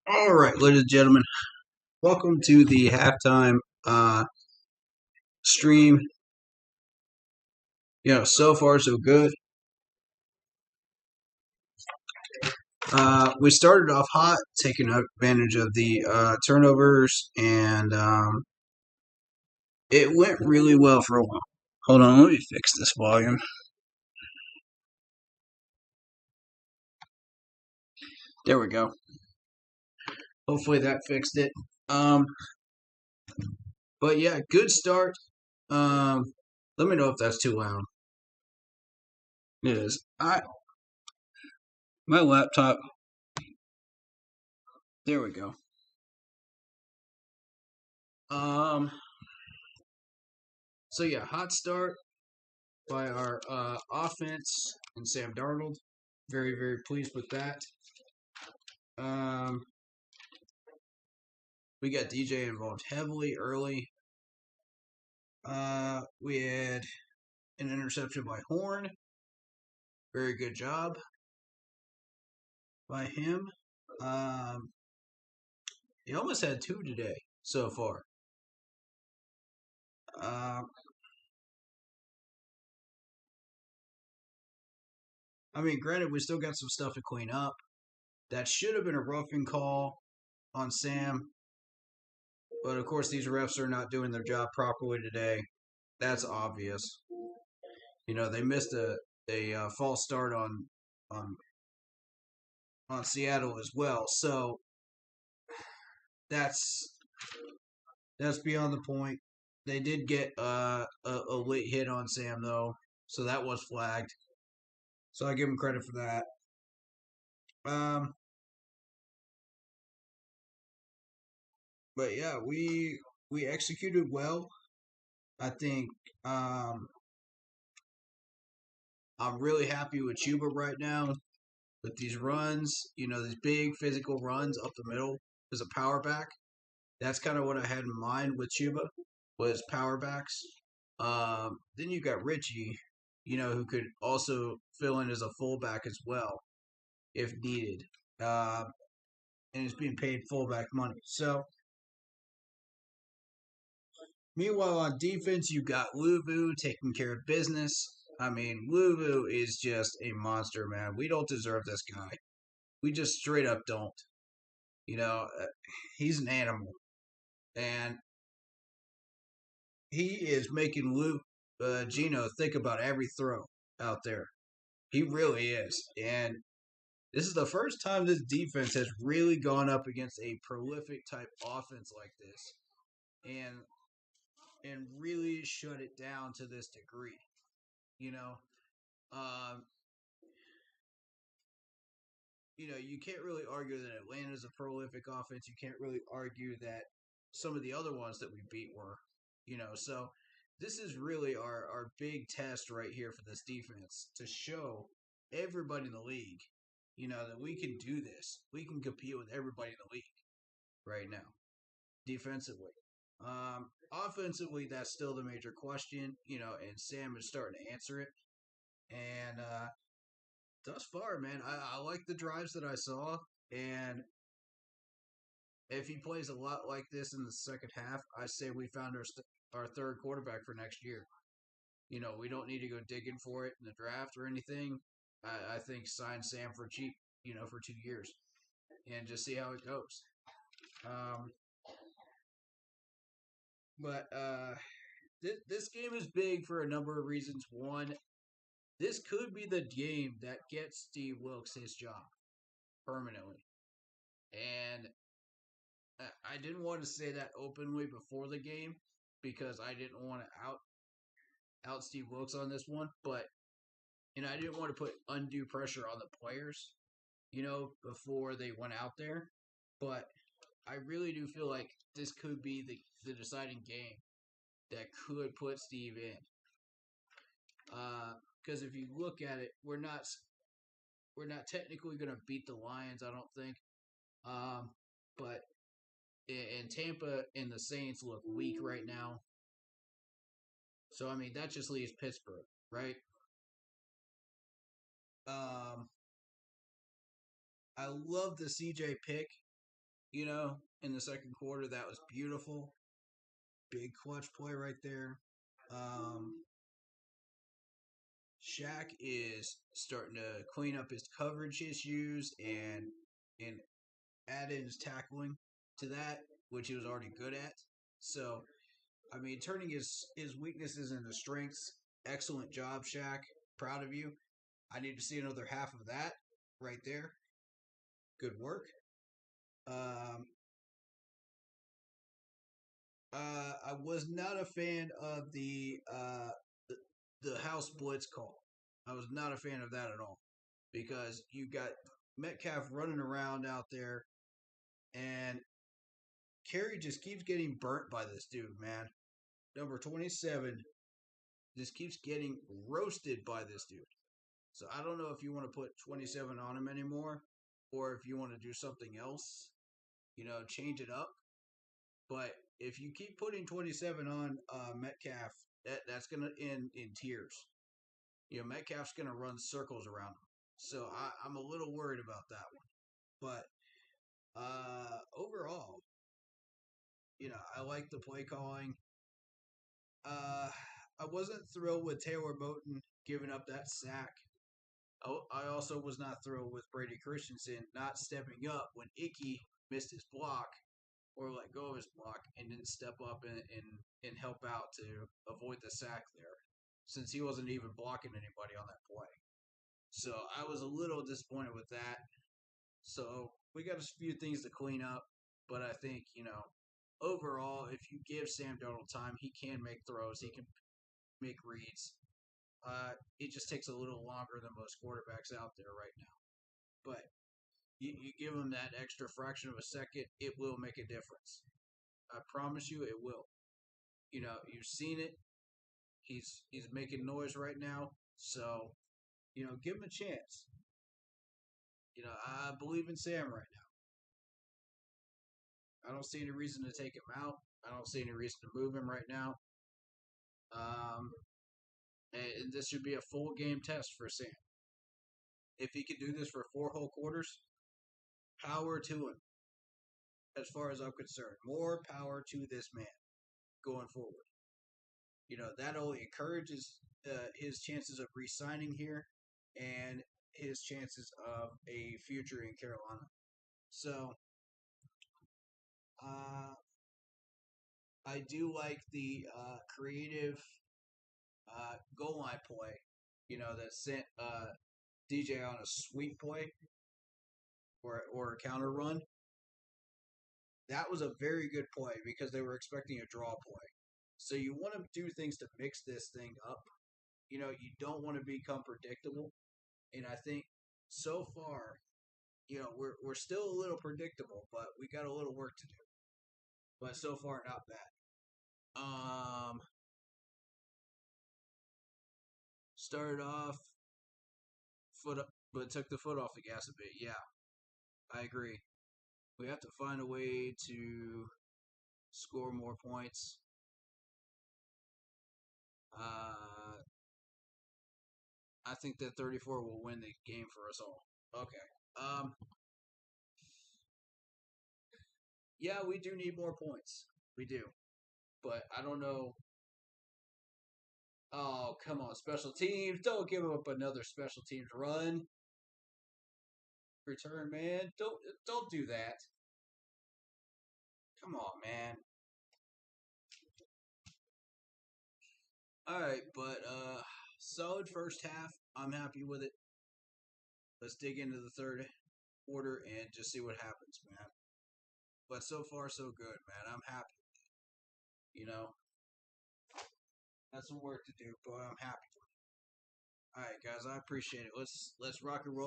All right, ladies and gentlemen, welcome to the halftime stream. So far so good. We started off hot, taking advantage of the turnovers, and it went really well for a while. Hold on, let me fix this volume. There we go. Hopefully that fixed it. Um, but yeah, good start. Um, Let me know if that's too loud. It is. My laptop. There we go. Um, so yeah, hot start by our offense and Sam Darnold. Very, very pleased with that. Um, we got DJ involved heavily early. We had an interception by Horn. Very good job by him. Um, he almost had two today so far. Uh, I mean, granted, we still got some stuff to clean up. That should have been a roughing call on Sam, but of course, these refs are not doing their job properly today. That's obvious. They missed a false start on on Seattle as well. So that's that's beyond the point. They did get a late hit on Sam though, so that was flagged. So I give him credit for that. Um, but yeah, we executed well. I think I'm really happy with Chuba right now with these runs. These big physical runs up the middle as a power back. That's kind of what I had in mind with Chuba was power backs. Then you got Richie, who could also fill in as a fullback as well if needed. Uh, and he's being paid fullback money. So, meanwhile, on defense, you got Luvu taking care of business. I mean, Luvu is just a monster, man. We don't deserve this guy. We just straight up don't. You know, uh, he's an animal. And he is making Luke Gino think about every throw out there. He really is. And this is the first time this defense has really gone up against a prolific type offense like this and really shut it down to this degree. You know, um, you can't really argue that Atlanta's a prolific offense. You can't really argue that some of the other ones that we beat were. So this is really our big test right here for this defense to show everybody in the league, that we can do this. We can compete with everybody in the league right now, defensively. Offensively, that's still the major question, and Sam is starting to answer it. And thus far, man, I like the drives that I saw. And if he plays a lot like this in the second half, I say we found our third quarterback for next year. We don't need to go digging for it in the draft or anything. I think sign Sam for cheap, for 2 years and just see how it goes. Um, but this game is big for a number of reasons. One, this could be the game that gets Steve Wilkes his job permanently. And I didn't want to say that openly before the game because I didn't want to out Steve Wilkes on this one, but I didn't want to put undue pressure on the players, before they went out there. But I really do feel like this could be the deciding game that could put Steve in. Because if you look at it, we're not technically going to beat the Lions, I don't think. But in Tampa and the Saints look weak right now. So I mean that just leaves Pittsburgh, right? Um, I love the CJ pick. in the second quarter. That was beautiful. Big clutch play right there. Um, Shaq is starting to clean up his coverage issues and add in his tackling to that, which he was already good at. So, I mean, turning his weaknesses into strengths. Excellent job, Shaq. Proud of you. I need to see another half of that right there. Good work. Um, I was not a fan of the the house blitz call. I was not a fan of that at all because you got Metcalf running around out there, and Carey just keeps getting burnt by this dude, man. Number 27 just keeps getting roasted by this dude. So I don't know if you want to put 27 on him anymore or if you want to do something else, change it up. But if you keep putting 27 on Metcalf, that's going to end in tears. Metcalf's going to run circles around him. So I'm a little worried about that one. But overall, I like the play calling. I wasn't thrilled with Taylor Moton giving up that sack. I also was not thrilled with Brady Christensen not stepping up when Icky missed his block or let go of his block and didn't step up and help out to avoid the sack there, since he wasn't even blocking anybody on that play. So I was a little disappointed with that. So we got a few things to clean up, but I think, overall, if you give Sam Darnold time, he can make throws, he can make reads. It just takes a little longer than most quarterbacks out there right now. But you give him that extra fraction of a second, it will make a difference. I promise you, it will. You've seen it. He's making noise right now, so give him a chance. I believe in Sam right now. I don't see any reason to take him out. I don't see any reason to move him right now. Um, and this should be a full game test for Sam. If he could do this for 4 whole quarters, power to him. As far as I'm concerned, more power to this man going forward. That only encourages his chances of re-signing here and his chances of a future in Carolina. So, uh, I do like the creative goal line play. That sent DJ on a sweep play or a counter run. That was a very good play because they were expecting a draw play. So you want to do things to mix this thing up. You don't want to become predictable. And I think so far, we're still a little predictable, but we got a little work to do. But so far, not bad. Started off foot up, but took the foot off the gas a bit. Yeah, I agree. We have to find a way to score more points. I think that 34 will win the game for us all. Okay. Yeah, we do need more points. We do. But I don't know. Oh, come on, special teams. Don't give up another special teams run. Return, man. Don't do that. Come on, man. All right, but solid first half. I'm happy with it. Let's dig into the third quarter and just see what happens, man. But so far, so good, man. I'm happy. You know, That's some work to do, but I'm happy. All right, guys, I appreciate it. Let's rock and roll.